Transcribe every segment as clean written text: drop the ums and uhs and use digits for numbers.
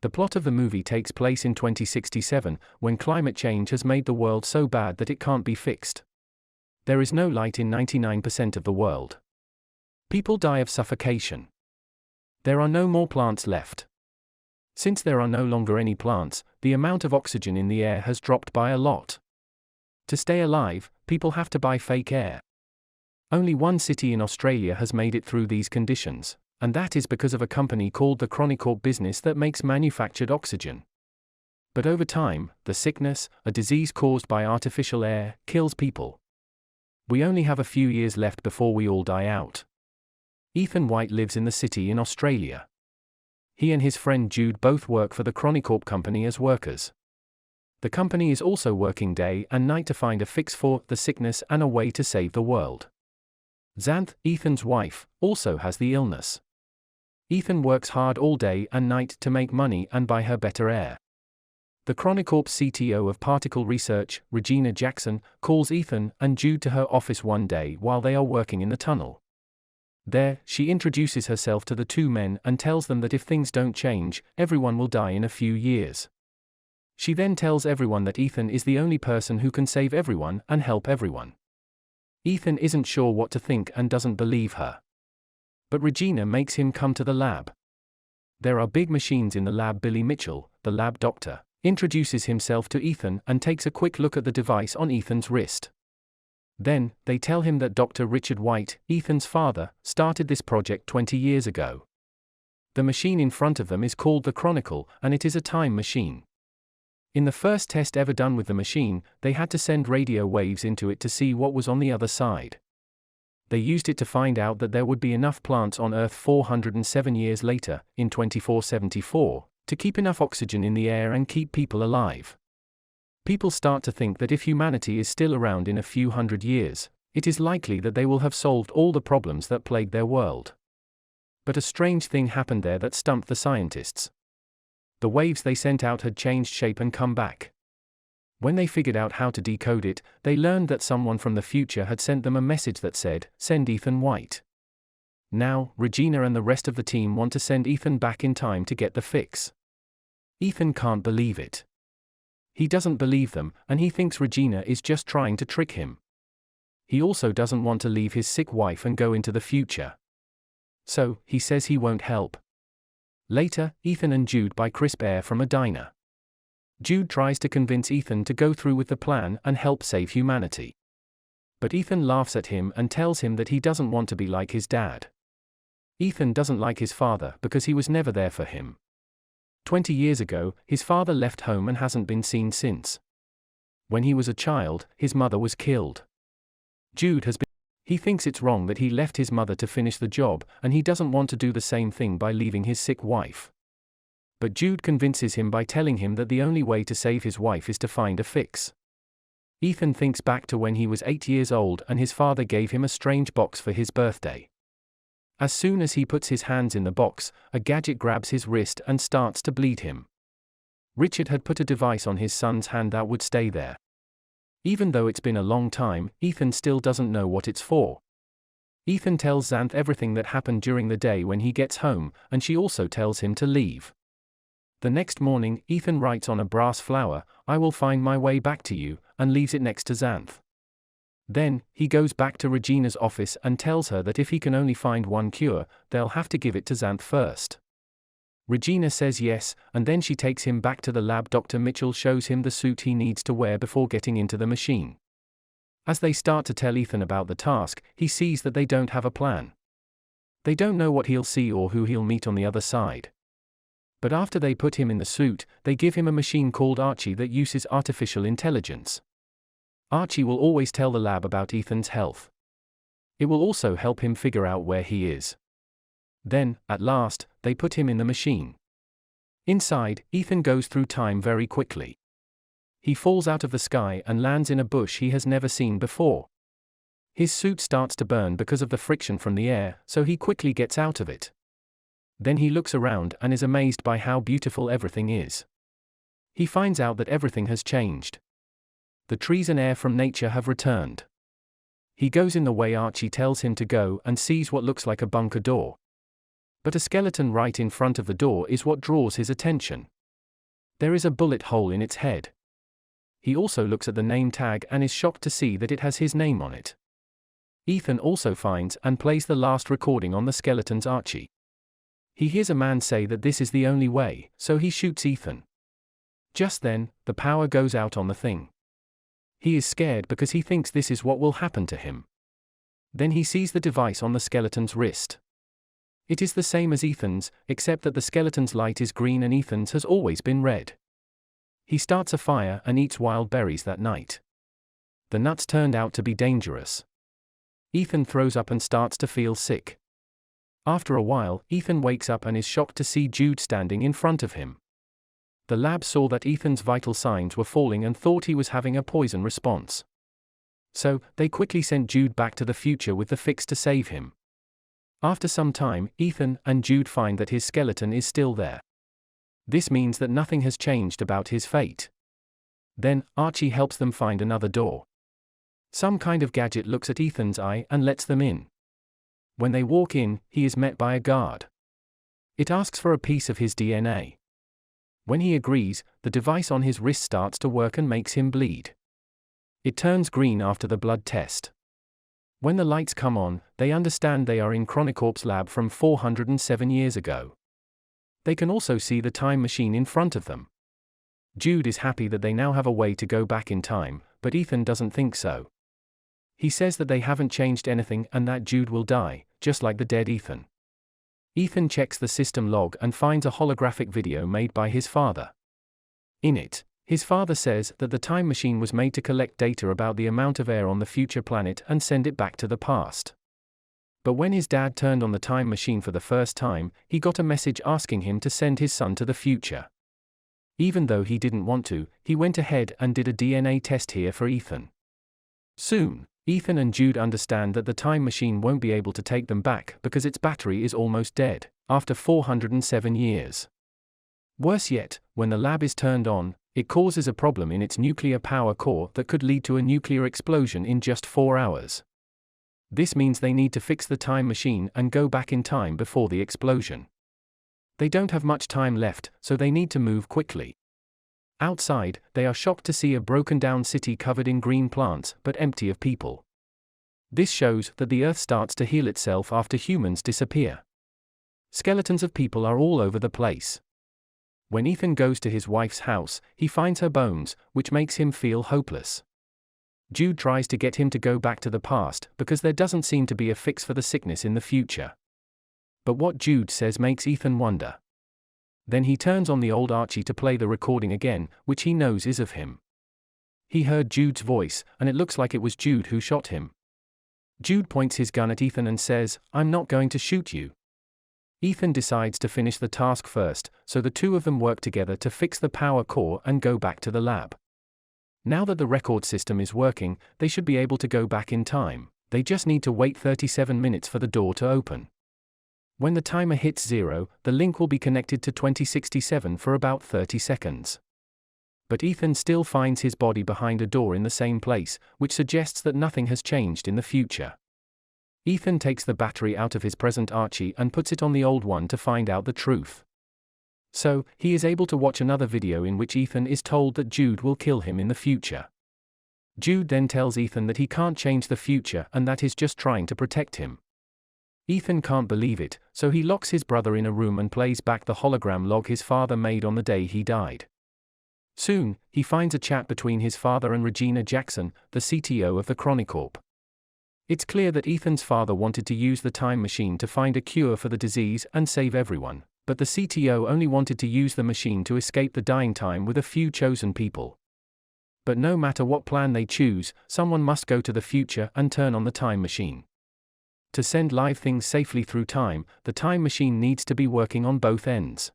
The plot of the movie takes place in 2067, when climate change has made the world so bad that it can't be fixed. There is no light in 99% of the world. People die of suffocation. There are no more plants left. Since there are no longer any plants, the amount of oxygen in the air has dropped by a lot. To stay alive, people have to buy fake air. Only one city in Australia has made it through these conditions, and that is because of a company called the Chronicorp business that makes manufactured oxygen. But over time, the sickness, a disease caused by artificial air, kills people. We only have a few years left before we all die out. Ethan White lives in the city in Australia. He and his friend Jude both work for the Chronicorp company as workers. The company is also working day and night to find a fix for the sickness and a way to save the world. Xanth, Ethan's wife, also has the illness. Ethan works hard all day and night to make money and buy her better air. The Chronicorp CTO of Particle Research, Regina Jackson, calls Ethan and Jude to her office one day while they are working in the tunnel. There, she introduces herself to the two men and tells them that if things don't change, everyone will die in a few years. She then tells everyone that Ethan is the only person who can save everyone and help everyone. Ethan isn't sure what to think and doesn't believe her. But Regina makes him come to the lab. There are big machines in the lab. Billy Mitchell, the lab doctor, introduces himself to Ethan and takes a quick look at the device on Ethan's wrist. Then, they tell him that Dr. Richard White, Ethan's father, started this project 20 years ago. The machine in front of them is called the Chronicle, and it is a time machine. In the first test ever done with the machine, they had to send radio waves into it to see what was on the other side. They used it to find out that there would be enough plants on Earth 407 years later, in 2474, to keep enough oxygen in the air and keep people alive. People start to think that if humanity is still around in a few hundred years, it is likely that they will have solved all the problems that plagued their world. But a strange thing happened there that stumped the scientists. The waves they sent out had changed shape and come back. When they figured out how to decode it, they learned that someone from the future had sent them a message that said, "Send Ethan White." Now, Regina and the rest of the team want to send Ethan back in time to get the fix. Ethan can't believe it. He doesn't believe them, and he thinks Regina is just trying to trick him. He also doesn't want to leave his sick wife and go into the future. So, he says he won't help. Later, Ethan and Jude buy crisp air from a diner. Jude tries to convince Ethan to go through with the plan and help save humanity. But Ethan laughs at him and tells him that he doesn't want to be like his dad. Ethan doesn't like his father because he was never there for him. 20 years ago, his father left home and hasn't been seen since. When he was a child, his mother was killed. He thinks it's wrong that he left his mother to finish the job, and he doesn't want to do the same thing by leaving his sick wife. But Jude convinces him by telling him that the only way to save his wife is to find a fix. Ethan thinks back to when he was 8 years old and his father gave him a strange box for his birthday. As soon as he puts his hands in the box, a gadget grabs his wrist and starts to bleed him. Richard had put a device on his son's hand that would stay there. Even though it's been a long time, Ethan still doesn't know what it's for. Ethan tells Xanth everything that happened during the day when he gets home, and she also tells him to leave. The next morning, Ethan writes on a brass flower, "I will find my way back to you," and leaves it next to Xanth. Then, he goes back to Regina's office and tells her that if he can only find one cure, they'll have to give it to Xanth first. Regina says yes, and then she takes him back to the lab. Dr. Mitchell shows him the suit he needs to wear before getting into the machine. As they start to tell Ethan about the task, he sees that they don't have a plan. They don't know what he'll see or who he'll meet on the other side. But after they put him in the suit, they give him a machine called Archie that uses artificial intelligence. Archie will always tell the lab about Ethan's health. It will also help him figure out where he is. Then, at last, they put him in the machine. Inside, Ethan goes through time very quickly. He falls out of the sky and lands in a bush he has never seen before. His suit starts to burn because of the friction from the air, so he quickly gets out of it. Then he looks around and is amazed by how beautiful everything is. He finds out that everything has changed. The trees and air from nature have returned. He goes in the way Archie tells him to go and sees what looks like a bunker door. But a skeleton right in front of the door is what draws his attention. There is a bullet hole in its head. He also looks at the name tag and is shocked to see that it has his name on it. Ethan also finds and plays the last recording on the skeleton's Archie. He hears a man say that this is the only way, so he shoots Ethan. Just then, the power goes out on the thing. He is scared because he thinks this is what will happen to him. Then he sees the device on the skeleton's wrist. It is the same as Ethan's, except that the skeleton's light is green and Ethan's has always been red. He starts a fire and eats wild berries that night. The nuts turned out to be dangerous. Ethan throws up and starts to feel sick. After a while, Ethan wakes up and is shocked to see Jude standing in front of him. The lab saw that Ethan's vital signs were falling and thought he was having a poison response. So, they quickly sent Jude back to the future with the fix to save him. After some time, Ethan and Jude find that his skeleton is still there. This means that nothing has changed about his fate. Then, Archie helps them find another door. Some kind of gadget looks at Ethan's eye and lets them in. When they walk in, he is met by a guard. It asks for a piece of his DNA. When he agrees, the device on his wrist starts to work and makes him bleed. It turns green after the blood test. When the lights come on, they understand they are in Chronicorp's lab from 407 years ago. They can also see the time machine in front of them. Jude is happy that they now have a way to go back in time, but Ethan doesn't think so. He says that they haven't changed anything and that Jude will die, just like the dead Ethan. Ethan checks the system log and finds a holographic video made by his father. In it, his father says that the time machine was made to collect data about the amount of air on the future planet and send it back to the past. But when his dad turned on the time machine for the first time, he got a message asking him to send his son to the future. Even though he didn't want to, he went ahead and did a DNA test here for Ethan. Soon, Ethan and Jude understand that the time machine won't be able to take them back because its battery is almost dead, after 407 years. Worse yet, when the lab is turned on, it causes a problem in its nuclear power core that could lead to a nuclear explosion in just 4 hours. This means they need to fix the time machine and go back in time before the explosion. They don't have much time left, so they need to move quickly. Outside, they are shocked to see a broken-down city covered in green plants but empty of people. This shows that the Earth starts to heal itself after humans disappear. Skeletons of people are all over the place. When Ethan goes to his wife's house, he finds her bones, which makes him feel hopeless. Jude tries to get him to go back to the past because there doesn't seem to be a fix for the sickness in the future. But what Jude says makes Ethan wonder. Then he turns on the old Archie to play the recording again, which he knows is of him. He heard Jude's voice, and it looks like it was Jude who shot him. Jude points his gun at Ethan and says, "I'm not going to shoot you." Ethan decides to finish the task first, so the two of them work together to fix the power core and go back to the lab. Now that the record system is working, they should be able to go back in time. They just need to wait 37 minutes for the door to open. When the timer hits 0, the link will be connected to 2067 for about 30 seconds. But Ethan still finds his body behind a door in the same place, which suggests that nothing has changed in the future. Ethan takes the battery out of his present Archie and puts it on the old one to find out the truth. So, he is able to watch another video in which Ethan is told that Jude will kill him in the future. Jude then tells Ethan that he can't change the future and that he's just trying to protect him. Ethan can't believe it, so he locks his brother in a room and plays back the hologram log his father made on the day he died. Soon, he finds a chat between his father and Regina Jackson, the CTO of the Chronicorp. It's clear that Ethan's father wanted to use the time machine to find a cure for the disease and save everyone, but the CTO only wanted to use the machine to escape the dying time with a few chosen people. But no matter what plan they choose, someone must go to the future and turn on the time machine. To send live things safely through time, the time machine needs to be working on both ends.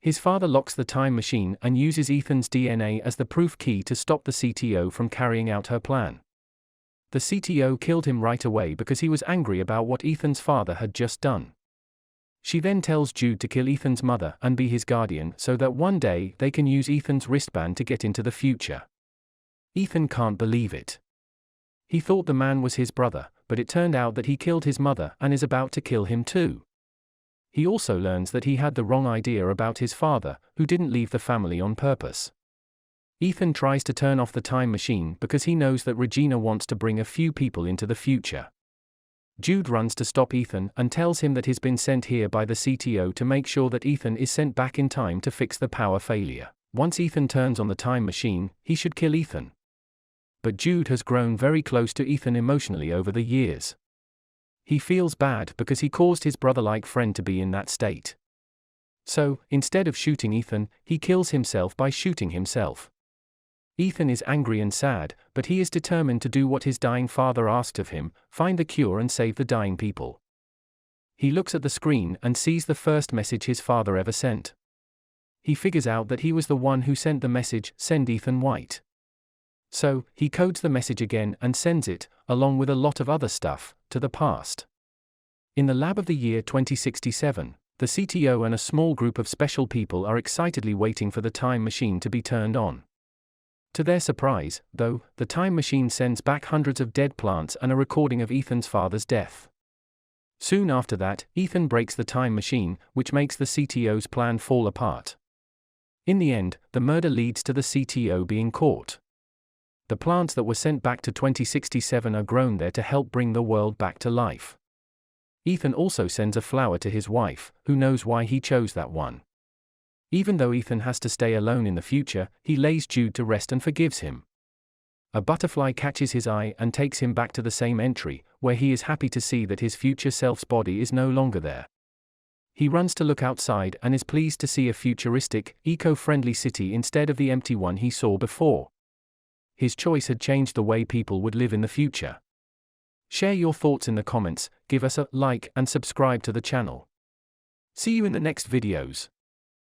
His father locks the time machine and uses Ethan's DNA as the proof key to stop the CTO from carrying out her plan. The CTO killed him right away because he was angry about what Ethan's father had just done. She then tells Jude to kill Ethan's mother and be his guardian so that one day they can use Ethan's wristband to get into the future. Ethan can't believe it. He thought the man was his brother, but it turned out that he killed his mother and is about to kill him too. He also learns that he had the wrong idea about his father, who didn't leave the family on purpose. Ethan tries to turn off the time machine because he knows that Regina wants to bring a few people into the future. Jude runs to stop Ethan and tells him that he's been sent here by the CTO to make sure that Ethan is sent back in time to fix the power failure. Once Ethan turns on the time machine, he should kill Ethan. But Jude has grown very close to Ethan emotionally over the years. He feels bad because he caused his brother-like friend to be in that state. So, instead of shooting Ethan, he kills himself by shooting himself. Ethan is angry and sad, but he is determined to do what his dying father asked of him, find the cure and save the dying people. He looks at the screen and sees the first message his father ever sent. He figures out that he was the one who sent the message, "Send Ethan White." So, he codes the message again and sends it, along with a lot of other stuff, to the past. In the lab of the year 2067, the CTO and a small group of special people are excitedly waiting for the time machine to be turned on. To their surprise, though, the time machine sends back hundreds of dead plants and a recording of Ethan's father's death. Soon after that, Ethan breaks the time machine, which makes the CTO's plan fall apart. In the end, the murder leads to the CTO being caught. The plants that were sent back to 2067 are grown there to help bring the world back to life. Ethan also sends a flower to his wife, who knows why he chose that one. Even though Ethan has to stay alone in the future, he lays Jude to rest and forgives him. A butterfly catches his eye and takes him back to the same entry, where he is happy to see that his future self's body is no longer there. He runs to look outside and is pleased to see a futuristic, eco-friendly city instead of the empty one he saw before. His choice had changed the way people would live in the future. Share your thoughts in the comments, give us a like and subscribe to the channel. See you in the next videos.